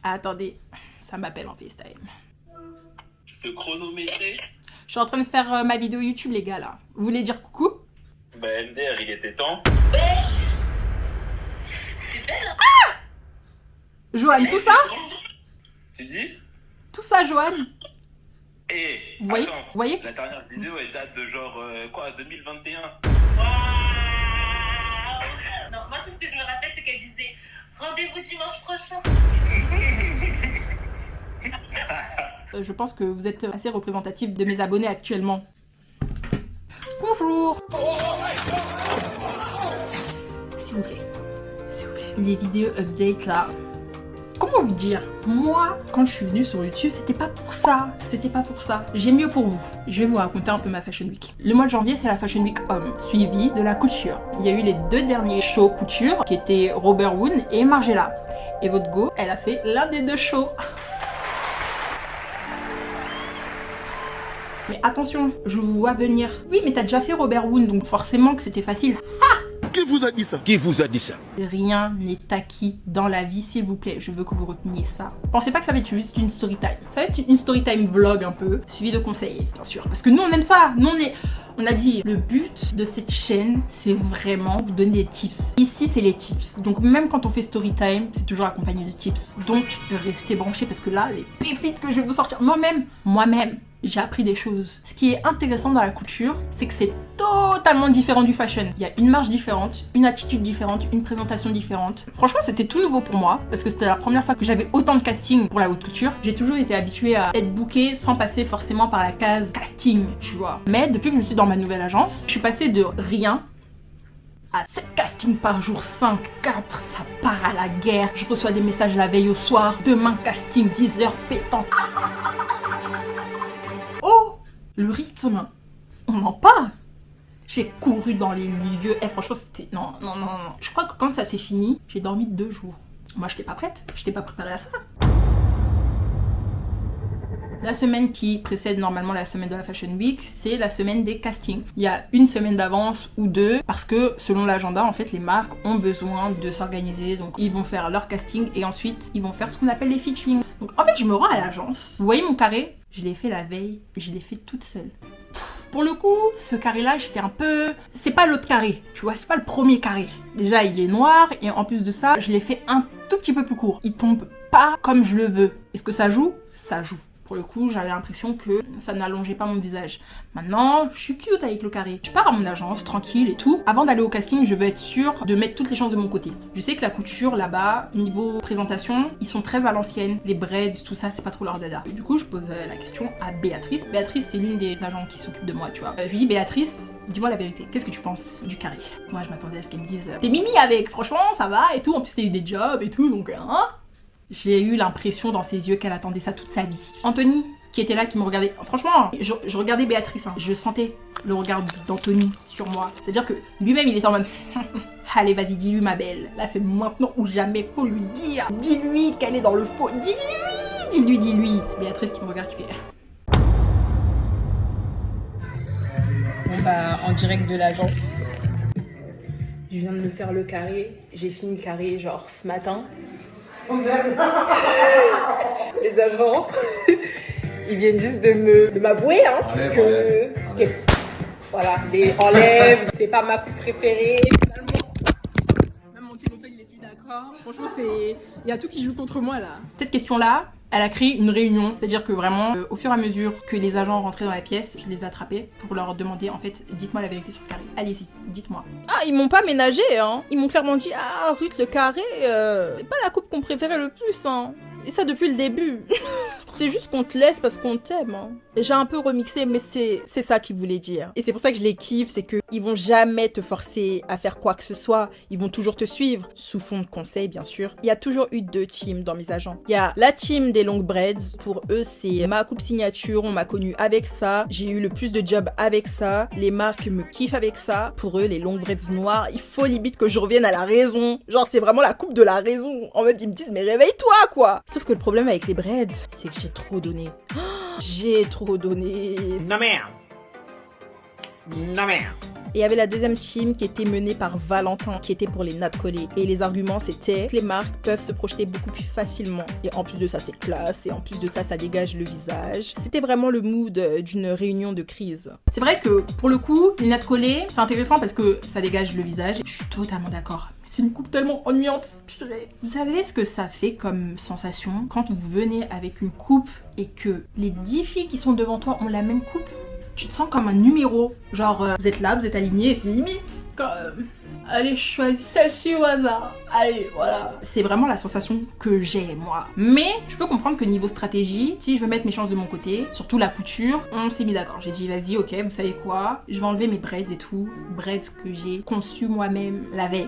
Attendez, ça m'appelle en FaceTime. Te chronométrer. Je suis en train de faire ma vidéo YouTube, les gars, là. Vous voulez dire coucou? Bah MDR, il était temps. Wesh. C'est belle, hein? Ah! Joanne, tout ça? Tu dis? Tout ça, Joanne? Eh, Vous voyez? attends, Vous voyez? la dernière vidéo, elle date de genre, 2021. Waouh. Non, moi tout ce que je me rappelle, c'est qu'elle disait rendez-vous dimanche prochain. Je pense que vous êtes assez représentatif de mes abonnés actuellement. Bonjour. S'il vous plaît. S'il vous plaît. Les vidéos update là. Comment vous dire? Moi, quand je suis venue sur YouTube, c'était pas pour ça. C'était pas pour ça. J'ai mieux pour vous. Je vais vous raconter un peu ma Fashion Week. Le mois de janvier, c'est la Fashion Week homme, suivi de la couture. Il y a eu les 2 derniers shows couture, qui étaient Robert Woon et Margiela. Et votre go, elle a fait l'un des 2 shows. Mais attention, je vous vois venir. Oui, mais t'as déjà fait Robert Woon, donc forcément que c'était facile. Qui vous a dit ça? Qui vous a dit ça? Rien n'est acquis dans la vie, s'il vous plaît. Je veux que vous reteniez ça. Pensez pas que ça va être juste une story time. Ça va être une story time vlog un peu, suivi de conseils, bien sûr. Parce que nous, on aime ça. Nous, on a dit, le but de cette chaîne, c'est vraiment vous donner des tips. Ici, c'est les tips. Donc, même quand on fait story time, c'est toujours accompagné de tips. Donc, restez branchés parce que là, les pépites que je vais vous sortir, moi-même, j'ai appris des choses. Ce qui est intéressant dans la couture, c'est que c'est totalement différent du fashion. Il y a une marge différente, une attitude différente, une présentation différente. Franchement, c'était tout nouveau pour moi, parce que c'était la première fois que j'avais autant de casting pour la haute couture. J'ai toujours été habituée à être bookée sans passer forcément par la case casting, tu vois. Mais depuis que je suis dans ma nouvelle agence, je suis passée de rien à 7 castings par jour, 5, 4, ça part à la guerre. Je reçois des messages la veille au soir. Demain, casting, 10 heures pétant. Oh, le rythme, on en parle. J'ai couru dans les lieux. Eh, franchement, c'était... Non. Je crois que quand ça s'est fini, j'ai dormi 2 jours. Moi, j'étais pas prête. J'étais pas préparée à ça. La semaine qui précède normalement la semaine de la Fashion Week, c'est la semaine des castings. Il y a une semaine d'avance ou 2, parce que selon l'agenda, en fait, les marques ont besoin de s'organiser. Donc, ils vont faire leur casting et ensuite, ils vont faire ce qu'on appelle les featuring. Donc, en fait, je me rends à l'agence. Vous voyez mon carré? Je l'ai fait la veille et je l'ai fait toute seule. Pour le coup, ce carré-là, j'étais un peu... C'est pas l'autre carré, tu vois, c'est pas le premier carré. Déjà, il est noir et en plus de ça, je l'ai fait un tout petit peu plus court. Il tombe pas comme je le veux. Est-ce que ça joue? Ça joue. Pour le coup, j'avais l'impression que ça n'allongeait pas mon visage. Maintenant, je suis cute avec le carré. Je pars à mon agence, tranquille et tout. Avant d'aller au casting, je veux être sûre de mettre toutes les chances de mon côté. Je sais que la couture, là-bas, niveau présentation, ils sont très à l'ancienne. Les braids, tout ça, c'est pas trop leur dada. Et du coup, je pose la question à Béatrice. Béatrice, c'est l'une des agents qui s'occupe de moi, tu vois. Je lui dis, Béatrice, dis-moi la vérité. Qu'est-ce que tu penses du carré? Moi, je m'attendais à ce qu'elle me dise, t'es mimi avec, franchement, ça va et tout. En plus, t'as eu des jobs et tout, donc, hein. J'ai eu l'impression dans ses yeux qu'elle attendait ça toute sa vie. Anthony, qui était là, qui me regardait. Franchement, je regardais Béatrice. Hein. Je sentais le regard d'Anthony sur moi. C'est-à-dire que lui-même, il était en mode allez, vas-y, dis-lui, ma belle. Là, c'est maintenant ou jamais. Faut lui dire. Dis-lui qu'elle est dans le faux. Dis-lui. Béatrice qui me regarde, qui fait... Bon, bah, en direct de l'agence. Je viens de me faire le carré. J'ai fini le carré, genre, ce matin. Oh merde. Les agents, ils viennent juste de m'avouer hein, enlève. Voilà, les enlève, c'est pas ma coupe préférée. Finalement, même mon téléphone il est plus d'accord. Franchement, il y a tout qui joue contre moi là. Cette question-là, elle a créé une réunion, c'est-à-dire que vraiment, au fur et à mesure que les agents rentraient dans la pièce, je les ai attrapés pour leur demander, en fait, dites-moi la vérité sur le carré. Allez-y, dites-moi. Ah, ils m'ont pas ménagé, hein. Ils m'ont clairement dit, ah, Ruth, le carré, c'est pas la coupe qu'on préférait le plus, hein. Et ça depuis le début. C'est juste qu'on te laisse parce qu'on t'aime. Hein. J'ai un peu remixé, mais c'est ça qu'ils voulaient dire. Et c'est pour ça que je les kiffe, c'est qu'ils vont jamais te forcer à faire quoi que ce soit. Ils vont toujours te suivre, sous fond de conseil, bien sûr. Il y a toujours eu 2 teams dans mes agents. Il y a la team des long braids. Pour eux, c'est ma coupe signature. On m'a connue avec ça. J'ai eu le plus de jobs avec ça. Les marques me kiffent avec ça. Pour eux, les long braids noirs, il faut limite que je revienne à la raison. Genre, c'est vraiment la coupe de la raison. En mode, ils me disent, mais réveille-toi, quoi. Sauf que le problème avec les braids, c'est que j'ai trop donné. J'ai trop donné. Non merde. Et il y avait la deuxième team qui était menée par Valentin, qui était pour les nattes collées. Et les arguments, c'était que les marques peuvent se projeter beaucoup plus facilement. Et en plus de ça, c'est classe. Et en plus de ça, ça dégage le visage. C'était vraiment le mood d'une réunion de crise. C'est vrai que pour le coup, les nattes collées, c'est intéressant parce que ça dégage le visage. Je suis totalement d'accord. C'est une coupe tellement ennuyante, purée. Vous savez ce que ça fait comme sensation quand vous venez avec une coupe et que les 10 filles qui sont devant toi ont la même coupe? Tu te sens comme un numéro. Genre, vous êtes là, vous êtes alignés et c'est limite comme... Allez, choisis celle-ci au hasard. Allez, voilà. C'est vraiment la sensation que j'ai, moi. Mais je peux comprendre que niveau stratégie, si je veux mettre mes chances de mon côté, surtout la couture, on s'est mis d'accord. J'ai dit, vas-y, ok, vous savez quoi? Je vais enlever mes braids et tout. Braids que j'ai conçus moi-même la veille.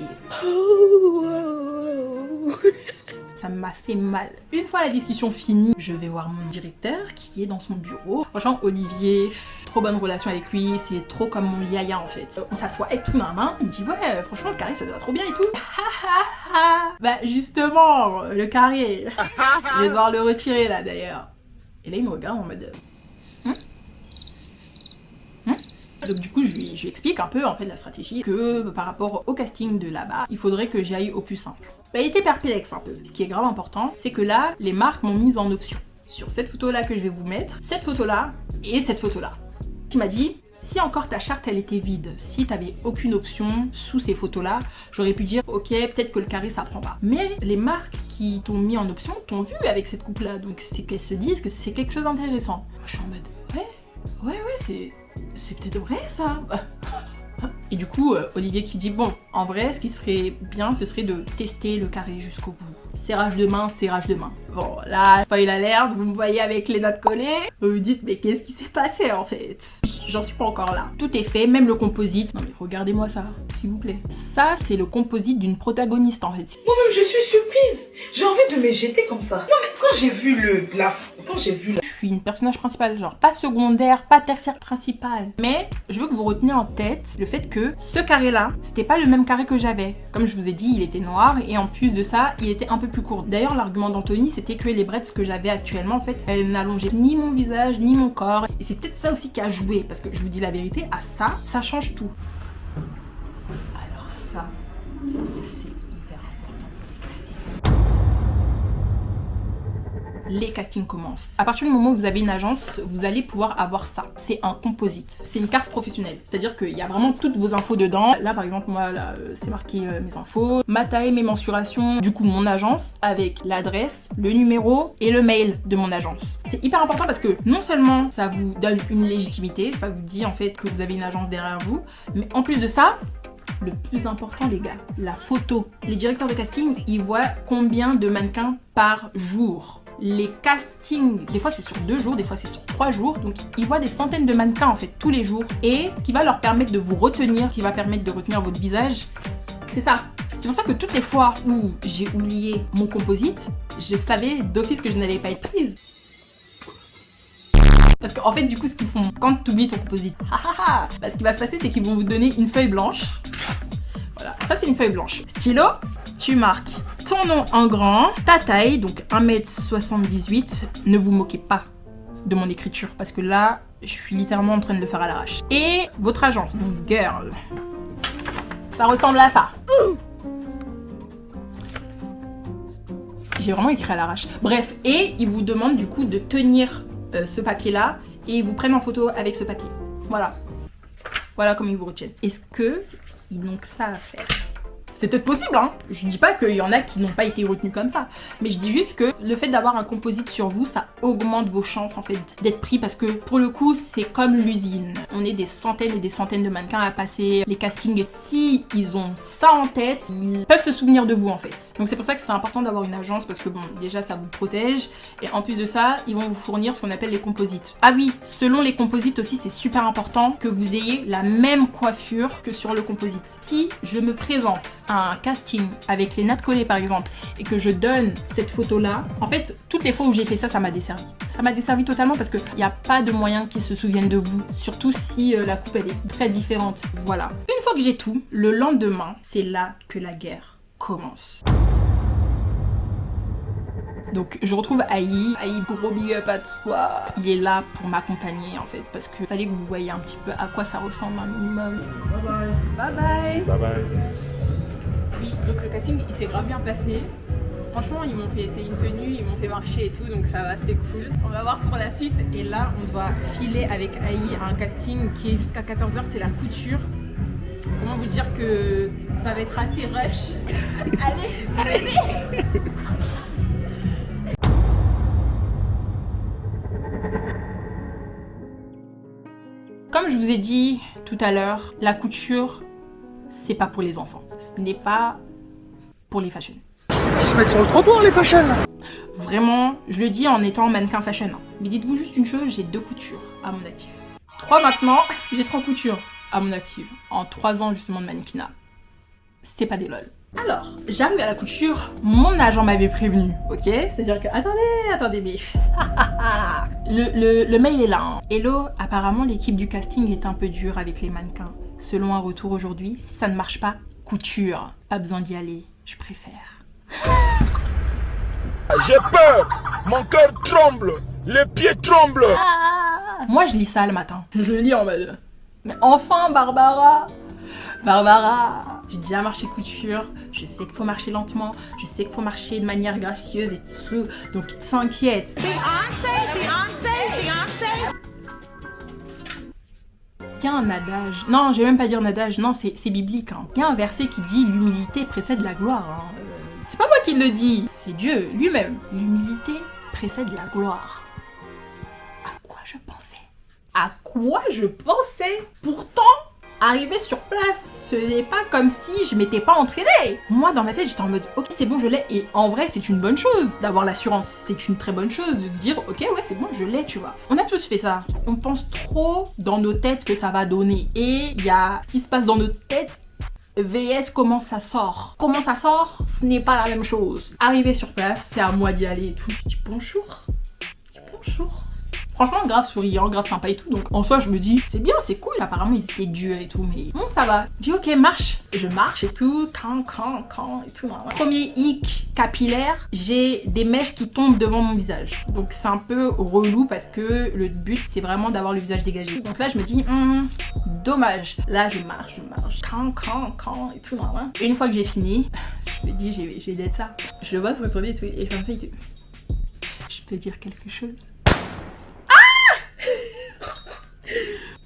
Ça m'a fait mal. Une fois la discussion finie, je vais voir mon directeur qui est dans son bureau. Franchement, Olivier, trop bonne relation avec lui, c'est trop comme mon yaya en fait. On s'assoit et tout, main. Il me dit ouais, franchement le carré ça te va trop bien et tout. Bah justement, le carré. Je vais devoir le retirer là d'ailleurs. Et là il me regarde en mode... Donc du coup, je lui explique un peu en fait la stratégie que par rapport au casting de là-bas, il faudrait que j'aille au plus simple. Bah, il était perplexe un peu. Ce qui est grave important, c'est que là, les marques m'ont mise en option. Sur cette photo-là que je vais vous mettre, cette photo-là et cette photo-là. Il m'a dit, si encore ta charte elle était vide, si t'avais aucune option sous ces photos-là, j'aurais pu dire, ok, peut-être que le carré ça prend pas. Mais les marques qui t'ont mis en option t'ont vu avec cette coupe-là, donc c'est qu'elles se disent que c'est quelque chose d'intéressant. Moi, je suis en mode, ouais, c'est peut-être vrai ça. Et du coup, Olivier qui dit, bon, en vrai, ce qui serait bien, ce serait de tester le carré jusqu'au bout. Serrage de main, serrage de main. Bon, là, spoil alert, vous me voyez avec les notes collées. Vous vous dites, mais qu'est-ce qui s'est passé en fait? J'en suis pas encore là. Tout est fait, même le composite. Non mais regardez-moi ça, s'il vous plaît. Ça, c'est le composite d'une protagoniste en fait. Moi-même, je suis surprise. J'ai envie de me jeter comme ça. Non mais quand j'ai vu Je suis une personnage principale, genre pas secondaire, pas tertiaire principale. Mais je veux que vous reteniez en tête le fait que ce carré-là, c'était pas le même carré que j'avais. Comme je vous ai dit, il était noir et en plus de ça, il était un peu plus court. D'ailleurs, l'argument d'Anthony, c'était que les braids que j'avais actuellement, en fait, elles n'allongeaient ni mon visage, ni mon corps. Et c'est peut-être ça aussi qui a joué, parce que je vous dis la vérité, à ça change tout. Alors ça, c'est hyper important pour les castings. Les castings commencent. À partir du moment où vous avez une agence, vous allez pouvoir avoir ça. C'est un composite. C'est une carte professionnelle. C'est-à-dire qu'il y a vraiment toutes vos infos dedans. Là, par exemple, moi, là, c'est marqué mes infos, ma taille, mes mensurations, du coup, mon agence, avec l'adresse, le numéro et le mail de mon agence. C'est hyper important parce que non seulement ça vous donne une légitimité, ça vous dit en fait que vous avez une agence derrière vous, mais en plus de ça, le plus important les gars, la photo. Les directeurs de casting, ils voient combien de mannequins par jour. Les castings, des fois c'est sur 2 jours, des fois c'est sur 3 jours, donc ils voient des centaines de mannequins en fait tous les jours, et ce qui va leur permettre de vous retenir, qui va permettre de retenir votre visage, c'est ça. C'est pour ça que toutes les fois où j'ai oublié mon composite, je savais d'office que je n'allais pas être prise. Parce qu'en fait du coup ce qu'ils font quand tu oublies ton composite, bah, ce qui va se passer c'est qu'ils vont vous donner une feuille blanche. Voilà, ça c'est une feuille blanche. Stylo, tu marques ton nom en grand, ta taille, donc 1m78. Ne vous moquez pas de mon écriture parce que là, je suis littéralement en train de le faire à l'arrache. Et votre agence, donc girl. Ça ressemble à ça. J'ai vraiment écrit à l'arrache. Bref, et ils vous demandent du coup de tenir ce papier-là et ils vous prennent en photo avec ce papier. Voilà. Voilà comment ils vous retiennent. Est-ce que ils n'ont que ça à faire? C'est peut-être possible, hein. Je dis pas qu'il y en a qui n'ont pas été retenus comme ça. Mais je dis juste que le fait d'avoir un composite sur vous, ça augmente vos chances en fait d'être pris parce que pour le coup, c'est comme l'usine. On est des centaines et des centaines de mannequins à passer les castings et si ils ont ça en tête, ils peuvent se souvenir de vous en fait. Donc c'est pour ça que c'est important d'avoir une agence parce que bon, déjà ça vous protège et en plus de ça, ils vont vous fournir ce qu'on appelle les composites. Ah oui, selon les composites aussi, c'est super important que vous ayez la même coiffure que sur le composite. Si je me présente un casting avec les nattes collées par exemple et que je donne cette photo là, en fait toutes les fois où j'ai fait ça, ça m'a desservi. Ça m'a desservi totalement parce qu'il n'y a pas de moyen qu'ils se souviennent de vous, surtout si la coupe elle est très différente. Voilà. Une fois que j'ai tout, le lendemain, c'est là que la guerre commence. Donc je retrouve Aïe. Aïe, gros big up à toi. Il est là pour m'accompagner en fait, parce que fallait que vous voyiez un petit peu à quoi ça ressemble un minimum. Bye bye. Bye bye. Bye bye. Oui, donc le casting il s'est grave bien passé. Franchement, ils m'ont fait essayer une tenue, ils m'ont fait marcher et tout, donc ça va, c'était cool. On va voir pour la suite. Et là, on doit filer avec Aïe à un casting qui est jusqu'à 14h, c'est la couture. Comment vous dire que ça va être assez rush. Allez, venez. Comme je vous ai dit tout à l'heure, la couture, c'est pas pour les enfants. Ce n'est pas pour les fashion. Ils se mettent sur le trottoir, les fashion. Vraiment, je le dis en étant mannequin fashion. Mais dites-vous juste une chose, j'ai 2 coutures à mon actif. 3 maintenant, j'ai 3 coutures à mon actif. En 3 ans justement de mannequinat. C'est pas des lol. Alors, j'arrive à la couture, mon agent m'avait prévenu, ok? C'est-à-dire que, attendez, mais... le mail est là. Hein. Hello, apparemment l'équipe du casting est un peu dure avec les mannequins. Selon un retour aujourd'hui, si ça ne marche pas, couture. Pas besoin d'y aller, je préfère. J'ai peur. Mon cœur tremble. Les pieds tremblent. Moi, je lis ça le matin. Je le lis en mode... Mais enfin, Barbara, j'ai déjà marché couture, je sais qu'il faut marcher lentement, je sais qu'il faut marcher de manière gracieuse et tout, donc t'inquiète. Il y a un adage, non, je vais même pas dire un adage, non, c'est biblique. Hein. Il y a un verset qui dit l'humilité précède la gloire. Hein. C'est pas moi qui le dis, c'est Dieu lui-même. L'humilité précède la gloire. À quoi je pensais? À quoi je pensais? Pourtant, arriver sur place, ce n'est pas comme si je m'étais pas entraînée. Moi, dans ma tête, j'étais en mode, ok, c'est bon, je l'ai. Et en vrai, c'est une bonne chose d'avoir l'assurance. C'est une très bonne chose de se dire, ok, ouais, c'est bon, je l'ai, tu vois. On a tous fait ça. On pense trop dans nos têtes que ça va donner. Et il y a ce qui se passe dans nos têtes VS comment ça sort. Comment ça sort, ce n'est pas la même chose. Arriver sur place, c'est à moi d'y aller et tout. Je dis bonjour. Bonjour. Franchement, grave souriant, grave sympa et tout. Donc en soi, je me dis, c'est bien, c'est cool. Apparemment, ils étaient durs et tout, mais bon, ça va. Je dis, ok, marche. Je marche et tout. Quand et tout. Premier hic capillaire, j'ai des mèches qui tombent devant mon visage. Donc c'est un peu relou parce que le but, c'est vraiment d'avoir le visage dégagé. Donc là, je me dis, dommage. Là, je marche. Quand et tout. Et une fois que j'ai fini, je me dis, je vais d'être ça. Je le vois se retourner et tout. Et comme ça, il dit, je peux dire quelque chose?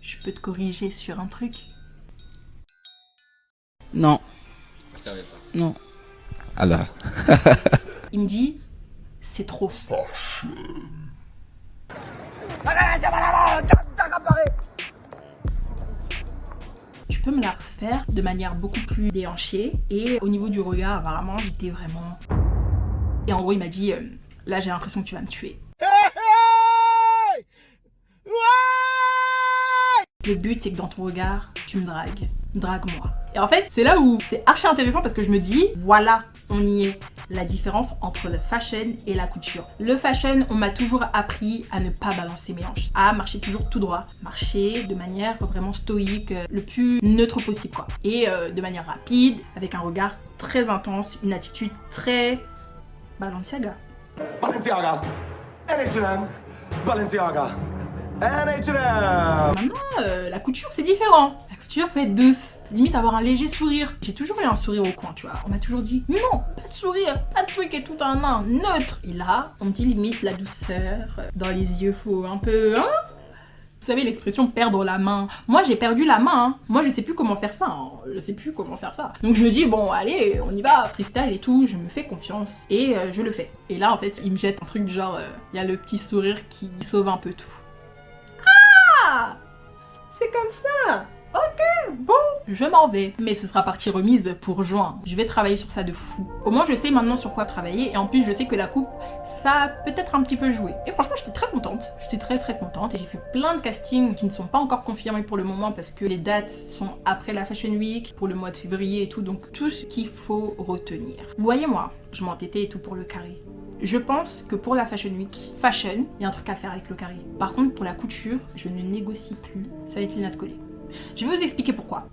Je peux te corriger sur un truc? Non. Ça va pas. Non. Alors. Il me dit, c'est trop. Tu peux me la refaire de manière beaucoup plus déhanchée. Et au niveau du regard, apparemment, j'étais vraiment... Et en gros, il m'a dit, là, j'ai l'impression que tu vas me tuer. Le but, c'est que dans ton regard, tu me dragues. Drague-moi. Et en fait, c'est là où c'est archi intéressant parce que je me dis, voilà, on y est. La différence entre le fashion et la couture. Le fashion, on m'a toujours appris à ne pas balancer mes hanches, à marcher toujours tout droit. Marcher de manière vraiment stoïque, le plus neutre possible, quoi. Et de manière rapide, avec un regard très intense, une attitude très... Balenciaga. Balenciaga, H&M, Balenciaga. Maintenant, la couture, c'est différent. La couture peut être douce. Limite, avoir un léger sourire. J'ai toujours eu un sourire au coin, tu vois. On m'a toujours dit, non, pas de sourire, pas de truc et tout un nain, neutre. Et là, on me dit limite la douceur. Dans les yeux, faut un peu, hein? Vous savez l'expression perdre la main. Moi, j'ai perdu la main. Hein. Moi, je sais plus comment faire ça. Hein. Je sais plus comment faire ça. Donc, je me dis, bon, allez, on y va, freestyle et tout. Je me fais confiance. Et je le fais. Et là, en fait, il me jette un truc du genre, il y a le petit sourire qui sauve un peu tout. C'est comme ça. Ok, bon, je m'en vais. Mais ce sera partie remise pour juin. Je vais travailler sur ça de fou. Au moins, je sais maintenant sur quoi travailler. Et en plus, je sais que la coupe, ça a peut-être un petit peu joué. Et franchement, j'étais très contente. J'étais très contente. Et j'ai fait plein de castings qui ne sont pas encore confirmés pour le moment parce que les dates sont après la Fashion Week, pour le mois de février et tout. Donc, tout ce qu'il faut retenir. Vous voyez, moi, je m'entêtais et tout pour le carré. Je pense que pour la Fashion Week, fashion, il y a un truc à faire avec le carré. Par contre, pour la couture, je ne négocie plus. Ça va être les nattes collées. Je vais vous expliquer pourquoi.